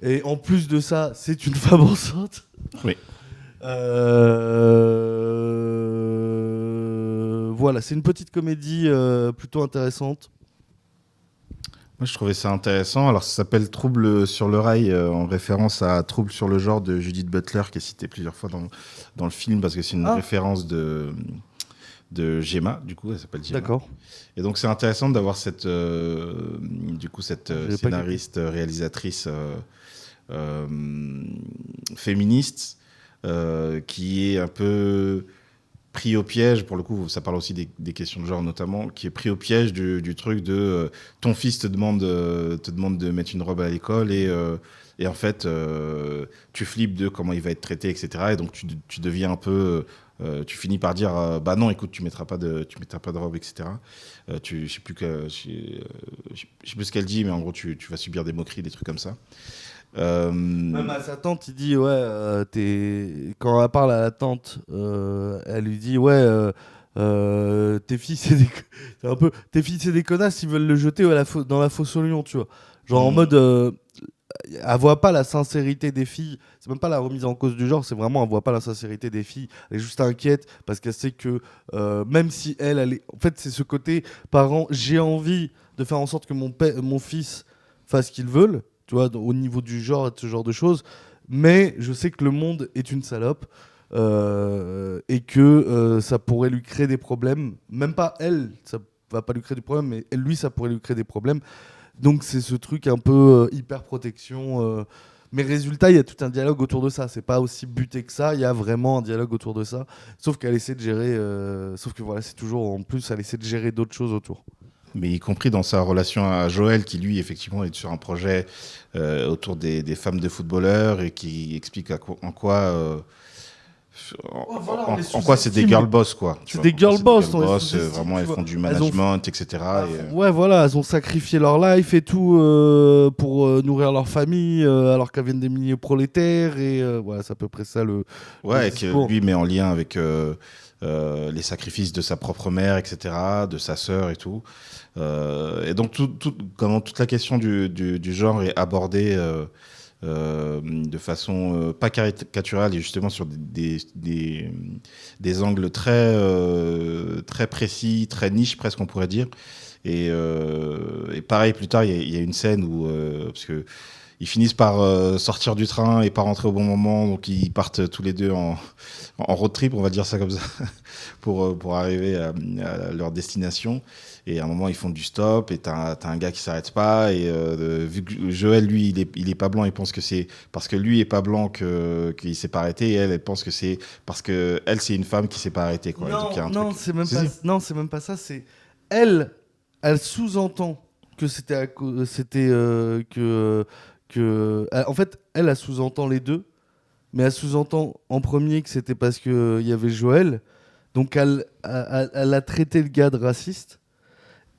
[SPEAKER 1] Et en plus de ça, c'est une femme enceinte.
[SPEAKER 2] Oui.
[SPEAKER 1] Voilà, c'est une petite comédie plutôt intéressante.
[SPEAKER 2] Moi, je trouvais ça intéressant. Alors, ça s'appelle Trouble sur le rail, en référence à Trouble sur le genre de Judith Butler, qui est cité plusieurs fois dans le film, parce que c'est une référence de Gemma, du coup, elle s'appelle Gemma.
[SPEAKER 1] D'accord.
[SPEAKER 2] Et donc, c'est intéressant d'avoir cette scénariste, réalisatrice féministe, qui est un peu pris au piège, pour le coup, ça parle aussi des questions de genre notamment, qui est pris au piège du truc de ton fils te demande de mettre une robe à l'école et en fait, tu flippes de comment il va être traité, etc. Et donc, tu deviens un peu... tu finis par dire bah non, écoute, tu mettras pas de robe, etc. Je sais plus ce qu'elle dit, mais en gros, tu vas subir des moqueries, des trucs comme ça.
[SPEAKER 1] Même à sa tante, il dit quand elle parle à la tante, elle lui dit tes filles c'est un peu tes filles c'est des connasses, ils veulent le jeter dans la fosse au lion, tu vois. Genre en mode elle voit pas la sincérité des filles, c'est même pas la remise en cause du genre, c'est vraiment elle voit pas la sincérité des filles, elle est juste inquiète parce qu'elle sait que même si elle est en fait c'est ce côté parent, j'ai envie de faire en sorte que mon fils fasse ce qu'il veut, tu vois, au niveau du genre et de ce genre de choses, mais je sais que le monde est une salope et que ça pourrait lui créer des problèmes, même pas elle, ça va pas lui créer des problèmes, mais lui ça pourrait lui créer des problèmes. Donc c'est ce truc un peu hyper protection. Mais résultat, il y a tout un dialogue autour de ça. C'est pas aussi buté que ça. Il y a vraiment un dialogue autour de ça. Sauf qu'elle essaie de gérer. Sauf que voilà, c'est toujours en plus, elle essaie de gérer d'autres choses autour.
[SPEAKER 2] Mais y compris dans sa relation à Joël, qui lui, effectivement, est sur un projet autour des femmes de footballeurs et qui explique en quoi c'est des girl boss, quoi.
[SPEAKER 1] C'est des girl boss.
[SPEAKER 2] Vraiment, elles font du management, etc.
[SPEAKER 1] Ouais, voilà, elles ont sacrifié leur life et tout pour nourrir leur famille, alors qu'elles viennent des milieux prolétaires. Et voilà, c'est à peu près ça le.
[SPEAKER 2] Ouais, et que lui met en lien avec les sacrifices de sa propre mère, etc., de sa sœur et tout. Et donc, toute la question du genre est abordée de façon pas caricaturale et justement sur des angles très précis, très niche presque on pourrait dire. Et pareil, plus tard, il y a une scène où, parce que ils finissent par sortir du train et pas rentrer au bon moment, donc ils partent tous les deux en road trip, on va dire ça comme ça, pour arriver à leur destination. Et à un moment, ils font du stop et t'as un gars qui s'arrête pas. Et vu que Joël, lui, il est pas blanc, il pense que c'est parce que lui est pas blanc qu'il s'est pas arrêté. Et elle pense que c'est parce que elle, c'est une femme qui s'est pas arrêtée, quoi.
[SPEAKER 1] Non, c'est même pas. Non, c'est même pas ça. C'est elle. Elle sous-entend que c'était en fait, elle sous-entend les deux, mais elle sous-entend en premier que c'était parce que il y avait Joël. Donc elle a traité le gars de raciste.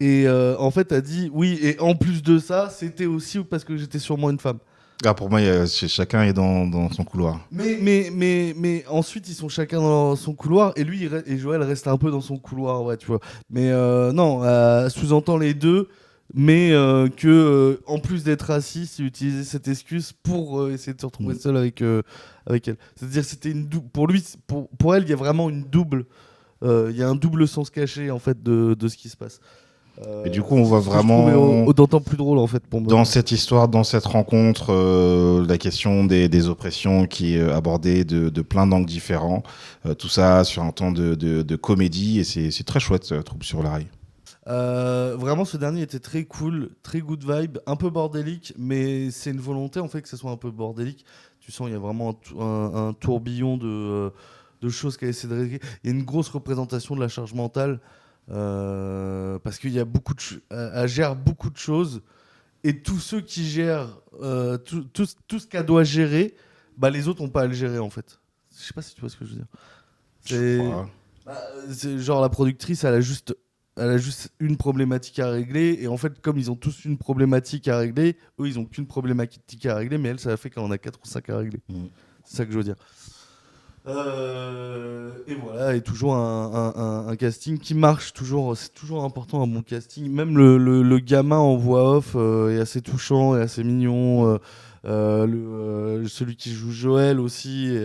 [SPEAKER 1] Et en fait, elle dit oui, et en plus de ça, c'était aussi parce que j'étais sûrement une femme.
[SPEAKER 2] Ah, pour moi, chacun est dans son couloir.
[SPEAKER 1] Mais ensuite, ils sont chacun dans son couloir, et lui et Joël restent un peu dans son couloir, ouais, tu vois. Mais non, sous-entend les deux, mais que en plus d'être raciste, il utilisait cette excuse pour essayer de se retrouver seul avec elle. C'est-à-dire, c'était pour lui, pour elle, il y a vraiment une double, il y a un double sens caché en fait de ce qui se passe.
[SPEAKER 2] Et du coup, on voit vraiment
[SPEAKER 1] d'autant plus drôle en fait pour moi.
[SPEAKER 2] Dans cette histoire, dans cette rencontre, la question des oppressions qui est abordée de plein d'angles différents. Tout ça sur un temps de comédie et c'est très chouette, Trouble sur le rail.
[SPEAKER 1] Vraiment, ce dernier était très cool, très good vibe, un peu bordélique, mais c'est une volonté en fait que ce soit un peu bordélique. Tu sens il y a vraiment un tourbillon de choses qu'elle essaie de régler. Il y a une grosse représentation de la charge mentale. Parce qu'il y a elle gère beaucoup de choses et tous ceux qui gèrent tout ce qu'elle doit gérer, bah les autres n'ont pas à le gérer en fait. Je sais pas si tu vois ce que je veux dire. C'est genre la productrice, elle a juste une problématique à régler et en fait comme ils ont tous une problématique à régler, eux ils ont qu'une problématique à régler, mais elle ça a fait qu'elle en a 4 ou 5 à régler. C'est ça que je veux dire. Et voilà, et toujours un casting qui marche, c'est toujours important un bon casting. Même le gamin en voix off est assez touchant et assez mignon. Celui qui joue Joël aussi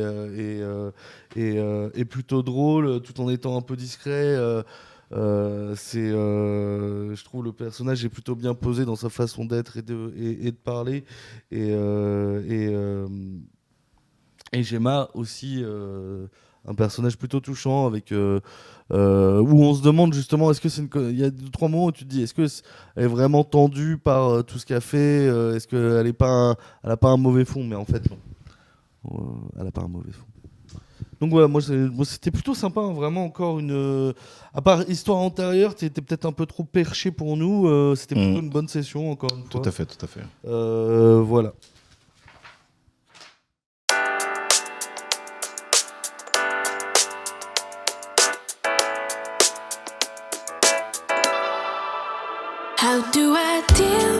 [SPEAKER 1] est plutôt drôle tout en étant un peu discret. Je trouve le personnage est plutôt bien posé dans sa façon d'être et de parler. Et Gemma aussi, un personnage plutôt touchant où on se demande justement, est-ce que il y a 2-3 moments où tu te dis, est-ce que elle est vraiment tendue par tout ce qu'elle fait, est-ce qu'elle est pas, elle a pas un mauvais fond, mais en fait non. Elle a pas un mauvais fond. Donc voilà, moi c'était plutôt sympa, hein, vraiment encore à part histoire antérieure, t'étais peut-être un peu trop perché pour nous. C'était plutôt une bonne session encore une fois.
[SPEAKER 2] Tout à fait, tout à fait.
[SPEAKER 1] Voilà.
[SPEAKER 3] How do I deal